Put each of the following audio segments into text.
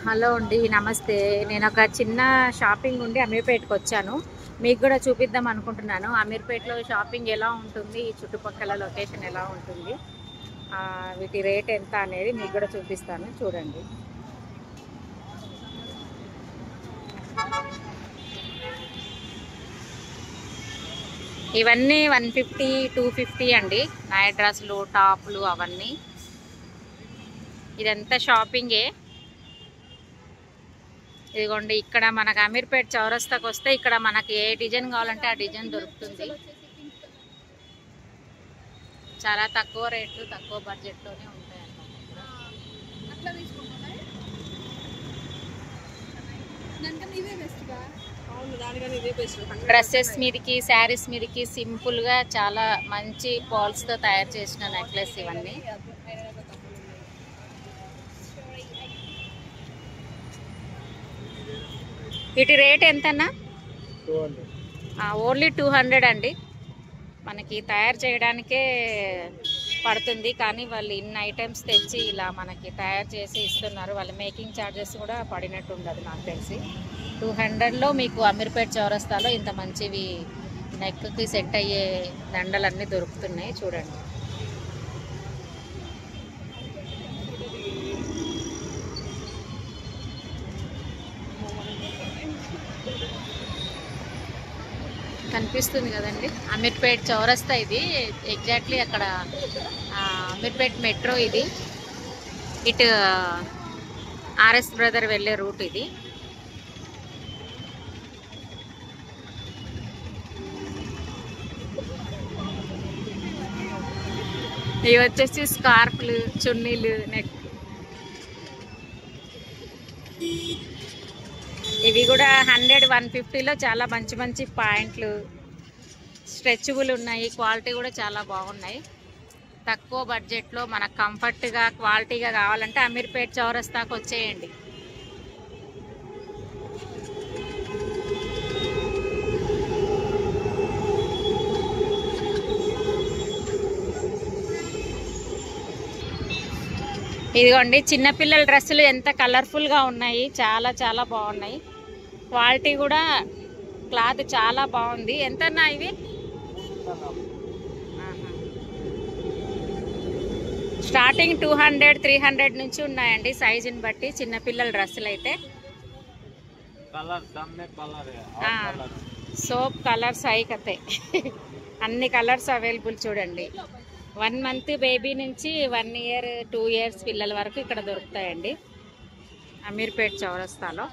Hello అండి, నమస్తే. నేను ఒక చిన్న షాపింగ్ నుండి అమీర్పేట్కి వచ్చాను. మీకు కూడా చూపిద్దాం అనుకుంటున్నాను. అమీర్పేట్లో షాపింగ్ ఎలా ఉంటుంది, ఈ చుట్టుపక్కల లొకేషన్ ఎలా ఉంటుంది, వీటి రేట్ ఎంత అనేది మీకు కూడా చూపిస్తాను, చూడండి. ఇవన్నీ 150, 250 అండి. నైట్ డ్రెస్సులు, టాప్లు అవన్నీ. ఇదంతా షాపింగే. ఇదిగోండి, ఇక్కడ మనకు అమీర్పేట్ చౌరస్తాకి వస్తే ఇక్కడ మనకి ఏ డిజైన్ కావాలంటే ఆ డిజైన్ దొరుకుతుంది. చాలా తక్కువ రేట్లు, తక్కువ బడ్జెట్లోనే ఉంటాయి డ్రెస్సెస్ మీదకి, శారీస్ మీదకి సింపుల్గా చాలా మంచి పాల్స్తో తయారు చేసిన నెక్లెస్ ఇవన్నీ. వీటి రేట్ ఎంతన్నా? ఓన్లీ 200 అండి. మనకి తయారు చేయడానికే పడుతుంది, కానీ వాళ్ళు ఇన్ని ఐటమ్స్ తెచ్చి ఇలా మనకి తయారు చేసి ఇస్తున్నారు. వాళ్ళ మేకింగ్ ఛార్జెస్ కూడా పడినట్టు ఉండదు నాకు తెలిసి. 200లో మీకు అమీర్పేట్ చౌరస్తాలో ఇంత మంచివి నెక్కి సెట్ అయ్యే దండలన్నీ దొరుకుతున్నాయి, చూడండి. కనిపిస్తుంది కదండి అమీర్పేట్ చౌరస్తా. ఇది ఎగ్జాక్ట్లీ అక్కడ అమీర్పేట్ మెట్రో. ఇది ఇటు ఆర్ఎస్ బ్రదర్ వెళ్ళే రూట్ ఇది. ఇవి వచ్చేసి స్కార్ఫ్లు, చున్నీలు, నెక్. ఇవి కూడా 100, 150లో చాలా మంచి మంచి పాయింట్లు, స్ట్రెచబుల్ ఉన్నాయి. క్వాలిటీ కూడా చాలా బాగున్నాయి. తక్కువ బడ్జెట్లో మనకు కంఫర్ట్గా, క్వాలిటీగా కావాలంటే అమీర్పేట్ చౌరస్తాకు వచ్చేయండి. ఇదిగోండి, చిన్నపిల్లల డ్రెస్సులు ఎంత కలర్ఫుల్గా ఉన్నాయి, చాలా చాలా బాగున్నాయి. క్వాలిటీ కూడా, క్లాత్ చాలా బాగుంది. ఎంతన్నా ఇవి? స్టార్టింగ్ 200, 300 నుంచి ఉన్నాయండి సైజుని బట్టి చిన్నపిల్లల డ్రెస్సులు అయితే. సోప్ కలర్స్ అయికతే అన్ని కలర్స్ అవైలబుల్ చూడండి. 1 మంత్ బేబీ నుంచి 1 ఇయర్, 2 ఇయర్స్ పిల్లల వరకు ఇక్కడ దొరుకుతాయండి అమీర్పేట్ చౌరస్తాలో.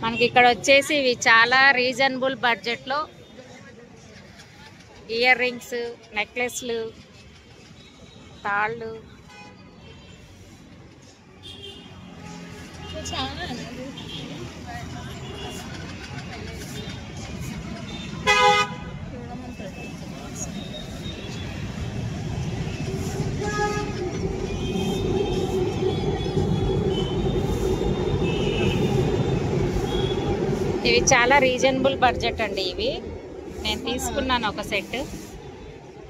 మనకి ఇక్కడ వచ్చేసి ఇవి చాలా రీజనబుల్ బడ్జెట్లో ఇయర్ రింగ్స్, నెక్లెస్లు, తాళ్ళు. ఇవి చాలా రీజనబుల్ బడ్జెట్ అండి. ఇవి నేను తీసుకున్నాను ఒక సెట్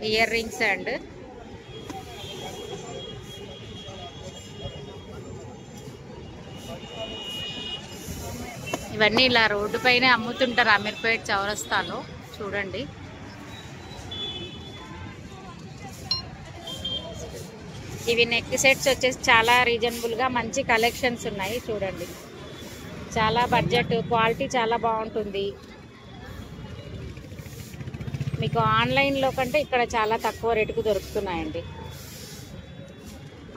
ఇయర్ రింగ్స్ అండ్ ఇవన్నీ ఇలా రోడ్డు పైన అమ్ముతుంటారు అమీర్పేట్ చౌరస్తాలో, చూడండి. ఇవి నెక్ సెట్స్ వచ్చేసి చాలా రీజనబుల్గా మంచి కలెక్షన్స్ ఉన్నాయి, చూడండి. చాలా బడ్జెట్, క్వాలిటీ చాలా బాగుంటుంది. మీకు ఆన్లైన్లో కంటే ఇక్కడ చాలా తక్కువ రేటుకు దొరుకుతున్నాయండి.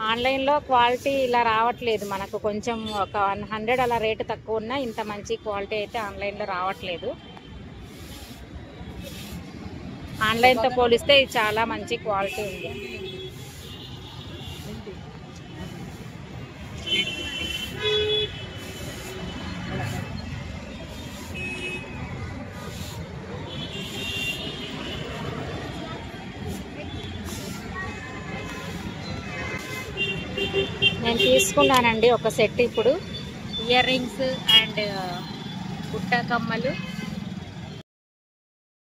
ఆన్లైన్లో క్వాలిటీ ఇలా రావట్లేదు మనకు, కొంచెం ఒక 100 అలా రేటు తక్కువ ఉన్నా ఇంత మంచి క్వాలిటీ అయితే ఆన్లైన్లో రావట్లేదు. ఆన్లైన్తో పోలిస్తే ఇది చాలా మంచి క్వాలిటీ ఉంది. నేను తీసుకున్నానండి ఒక సెట్ ఇప్పుడు. ఇయర్ రింగ్స్ అండ్ బుట్ట కమ్మలు,